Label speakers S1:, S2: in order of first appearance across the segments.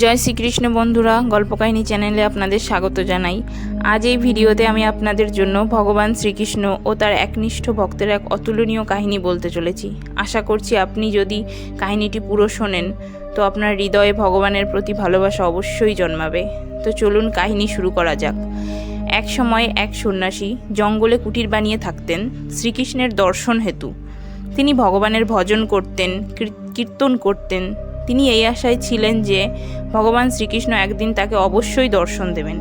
S1: জয় শ্রীকৃষ্ণ বন্ধুরা, গল্পকাহিনী চ্যানেলে আপনাদের স্বাগত জানাই। আজ এই ভিডিওতে আমি আপনাদের জন্য ভগবান শ্রীকৃষ্ণ ও তার একনিষ্ঠ ভক্তের এক অতুলনীয় কাহিনী বলতে চলেছি। আশা করছি আপনি যদি কাহিনীটি পুরো শোনেন তো আপনার হৃদয়ে ভগবানের প্রতি ভালোবাসা অবশ্যই জন্মাবে। তো চলুন কাহিনী শুরু করা যাক। এক সময় এক সন্ন্যাসী জঙ্গলে কুটির বানিয়ে থাকতেন শ্রীকৃষ্ণের দর্শন হেতু। তিনি ভগবানের ভজন করতেন, কীর্তন করতেন। তিনি এই আশায় ছিলেন যে ভগবান শ্রীকৃষ্ণ একদিন তাকে অবশ্যই দর্শন দেবেন।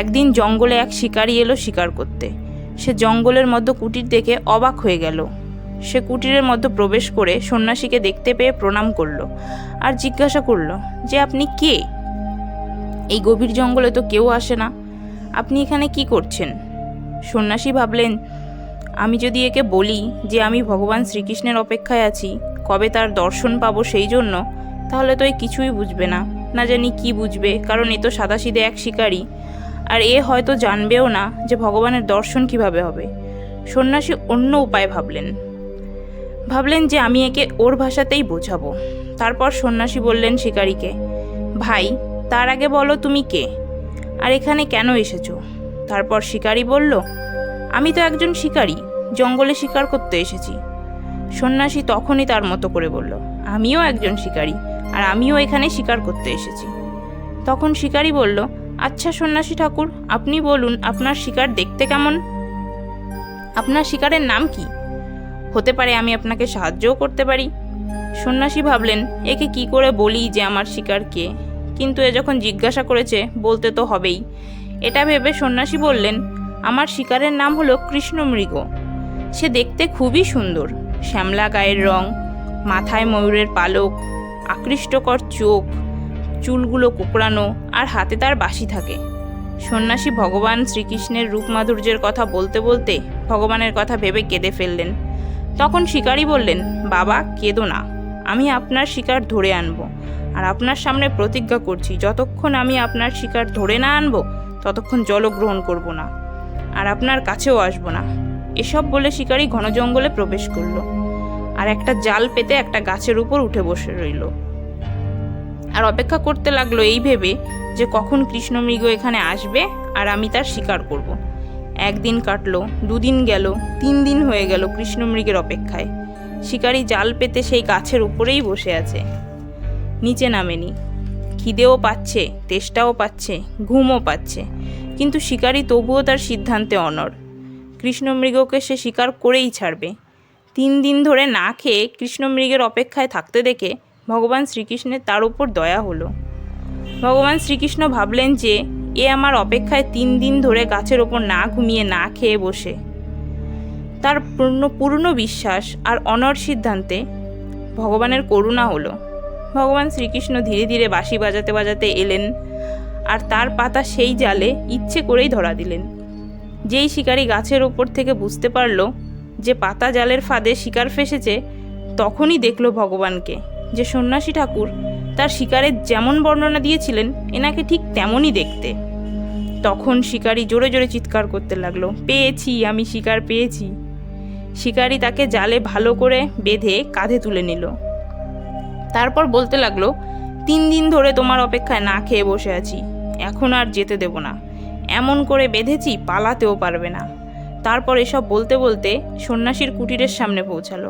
S1: একদিন জঙ্গলে এক শিকারী এলো শিকার করতে। সে জঙ্গলের মধ্যে কুটির দেখে অবাক হয়ে গেল। সে কুটিরের মধ্যে প্রবেশ করে সন্ন্যাসীকে দেখতে পেয়ে প্রণাম করলো আর জিজ্ঞাসা করলো যে আপনি কে? এই গভীর জঙ্গলে তো কেউ আসে না, আপনি এখানে কি করছেন? সন্ন্যাসী ভাবলেন, আমি যদি একে বলি যে আমি ভগবান শ্রীকৃষ্ণের অপেক্ষায় আছি, কবে তার দর্শন পাবো সেই জন্য, তাহলে তো এ কিছুই বুঝবে না। না জানি কি বুঝবে, কারণ এ তো সাদাসিধে এক শিকারী, আর এ হয়তো জানবেও না যে ভগবানের দর্শন কিভাবে হবে। সন্ন্যাসী অন্য উপায় ভাবলেন যে আমি একে ওর ভাষাতেই বোঝাবো। তারপর সন্ন্যাসী বললেন শিকারীকে, ভাই, তার আগে বলো তুমি কে, আর এখানে কেন এসেছো? তারপর শিকারী বলল, আমি তো একজন শিকারী, জঙ্গলে শিকার করতে এসেছি। সন্ন্যাসী তখনই তার মতো করে বলল, আমিও একজন শিকারী, আর আমিও এখানে শিকার করতে এসেছি। তখন শিকারী বলল, আচ্ছা সন্ন্যাসী ঠাকুর, আপনি বলুন আপনার শিকার দেখতে কেমন? আপনার শিকারের নাম কি? হতে পারে আমি আপনাকে সাহায্যও করতে পারি। সন্ন্যাসী ভাবলেন, একে কি করে বলি যে আমার শিকার কে, কিন্তু এ যখন জিজ্ঞাসা করেছে বলতে তো হবেই। এটা ভেবে সন্ন্যাসী বললেন, আমার শিকারের নাম হলো কৃষ্ণমৃগ। সে দেখতে খুবই সুন্দর, শ্যামলা গায়ের রং, মাথায় ময়ূরের পালক, আকৃষ্টকর চোখ, চুলগুলো কোঁকড়ানো, আর হাতে তার বাঁশি থাকে। সন্ন্যাসী ভগবান শ্রীকৃষ্ণের রূপমাধুর্যের কথা বলতে বলতে ভগবানের কথা ভেবে কেঁদে ফেললেন। তখন শিকারী বললেন, বাবা কেঁদো না, আমি আপনার শিকার ধরে আনবো, আর আপনার সামনে প্রতিজ্ঞা করছি যতক্ষণ আমি আপনার শিকার ধরে না আনবো ততক্ষণ জল গ্রহণ করব না, আর আপনার কাছেও আসবো না। এসব বলে শিকারী ঘন জঙ্গলে প্রবেশ করল, আর একটা জাল পেতে একটা গাছের উপর উঠে বসে রইল, আর অপেক্ষা করতে লাগলো এই ভেবে যে কখন কৃষ্ণমৃগ এখানে আসবে আর আমি তার শিকার করব। একদিন কাটলো, দুদিন গেল, 3 দিন হয়ে গেল কৃষ্ণমৃগের অপেক্ষায়। শিকারী জাল পেতে সেই গাছের উপরেই বসে আছে, নিচে নামেনি। খিদেও পাচ্ছে, তেষ্টাও পাচ্ছে, ঘুমও পাচ্ছে, কিন্তু শিকারী তবুও তার সিদ্ধান্তে অনড়। কৃষ্ণমৃগকে সে শিকার করেই ছাড়বে। 3 দিন ধরে না খেয়ে কৃষ্ণমৃগের অপেক্ষায় থাকতে দেখে ভগবান শ্রীকৃষ্ণের তার উপর দয়া হলো। ভগবান শ্রীকৃষ্ণ ভাবলেন যে এ আমার অপেক্ষায় 3 দিন ধরে গাছের ওপর না ঘুমিয়ে না খেয়ে বসে। তার পূর্ণ বিশ্বাস আর অনড় সিদ্ধান্তে ভগবানের করুণা হলো। ভগবান শ্রীকৃষ্ণ ধীরে ধীরে বাঁশি বাজাতে বাজাতে এলেন, আর তার পাতা সেই জালে ইচ্ছে করেই ধরা দিলেন। যেই শিকারী গাছের ওপর থেকে বুঝতে পারল যে পাতা জালের ফাঁদে শিকার ফেসেছে, তখনই দেখল ভগবানকে, যে সন্ন্যাসী ঠাকুর তার শিকারের যেমন বর্ণনা দিয়েছিলেন এনাকে ঠিক তেমনই দেখতে। তখন শিকারী জোরে জোরে চিৎকার করতে লাগলো, পেয়েছি, আমি শিকার পেয়েছি। শিকারী তাকে জালে ভালো করে বেঁধে কাঁধে তুলে নিল। তারপর বলতে লাগলো, 3 দিন ধরে তোমার অপেক্ষায় না খেয়ে বসে আছি, এখন আর যেতে দেব না। এমন করে বেঁধেছি পালাতেও পারবে না। তারপর এসব বলতে বলতে সন্ন্যাসীর কুটিরের সামনে পৌঁছালো।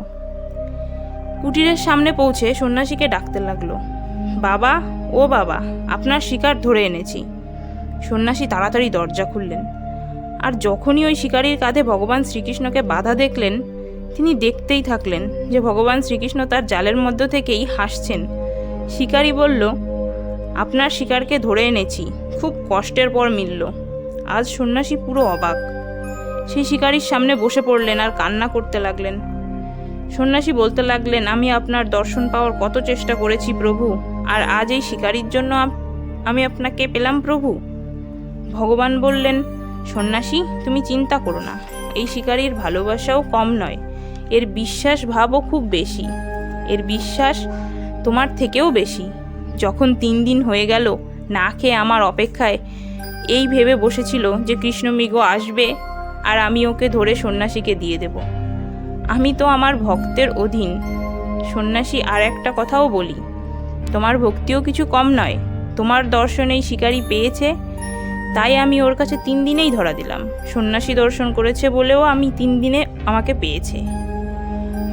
S1: কুটিরের সামনে পৌঁছে সন্ন্যাসীকে ডাকতে লাগলো, বাবা, ও বাবা, আপনার শিকার ধরে এনেছি। সন্ন্যাসী তাড়াতাড়ি দরজা খুললেন, আর যখনই ওই শিকারীর কাঁধে ভগবান শ্রীকৃষ্ণকে বাধা দেখলেন, তিনি দেখতেই থাকলেন যে ভগবান শ্রীকৃষ্ণ তার জালের মধ্য থেকেই হাসছেন। শিকারী বলল, আপনার শিকারকে ধরে এনেছি, খুব কষ্টের পর মিলল। আজ সন্ন্যাসী পুরো অবাক। সেই শিকারীর সামনে বসে পড়লেন আর কান্না করতে লাগলেন। সন্ন্যাসী বলতে লাগলেন, আমি আপনার দর্শন পাওয়ার কত চেষ্টা করেছি প্রভু, আর আজ এই শিকারীর জন্য আমি আপনাকে পেলাম প্রভু। ভগবান বললেন, সন্ন্যাসী, তুমি চিন্তা করো না, এই শিকারীর ভালোবাসাও কম নয়, এর বিশ্বাস ভাবও খুব বেশি, এর বিশ্বাস তোমার থেকেও বেশি। যখন 3 দিন হয়ে গেল না খেয়ে আমার অপেক্ষায় এই ভেবে বসেছিল যে কৃষ্ণমৃগ আসবে আর আমি ওকে ধরে সন্ন্যাসীকে দিয়ে দেব। আমি তো আমার ভক্তের অধীন। সন্ন্যাসী, আর একটা কথাও বলি, তোমার ভক্তিও কিছু কম নয়। তোমার দর্শনেই শিকারি পেয়েছে, তাই আমি ওর কাছে 3 দিনেই ধরা দিলাম। সন্ন্যাসী দর্শন করেছে বলেও আমি 3 দিনে আমাকে পেয়েছে।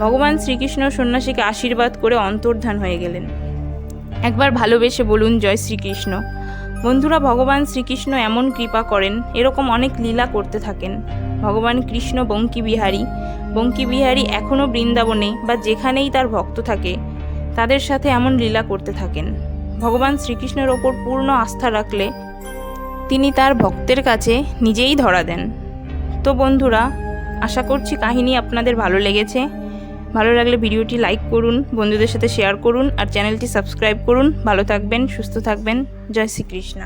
S1: ভগবান শ্রীকৃষ্ণ সন্ন্যাসীকে আশীর্বাদ করে অন্তর্ধান হয়ে গেলেন। একবার ভালোবেসে বলুন জয় শ্রীকৃষ্ণ। বন্ধুরা, ভগবান শ্রীকৃষ্ণ এমন কৃপা করেন, এরকম অনেক লীলা করতে থাকেন। ভগবান কৃষ্ণ বঙ্কিবিহারী এখনও বৃন্দাবনে বা যেখানেই তার ভক্ত থাকে তাদের সাথে এমন লীলা করতে থাকেন। ভগবান শ্রীকৃষ্ণের ওপর পূর্ণ আস্থা রাখলে তিনি তার ভক্তের কাছে নিজেই ধরা দেন। তো বন্ধুরা, আশা করছি কাহিনী আপনাদের ভালো লেগেছে। ভালো লাগলে ভিডিওটি লাইক করুন, বন্ধুদের সাথে শেয়ার করুন আর চ্যানেলটি সাবস্ক্রাইব করুন। ভালো থাকবেন, সুস্থ থাকবেন। জয় শ্রীকৃষ্ণ।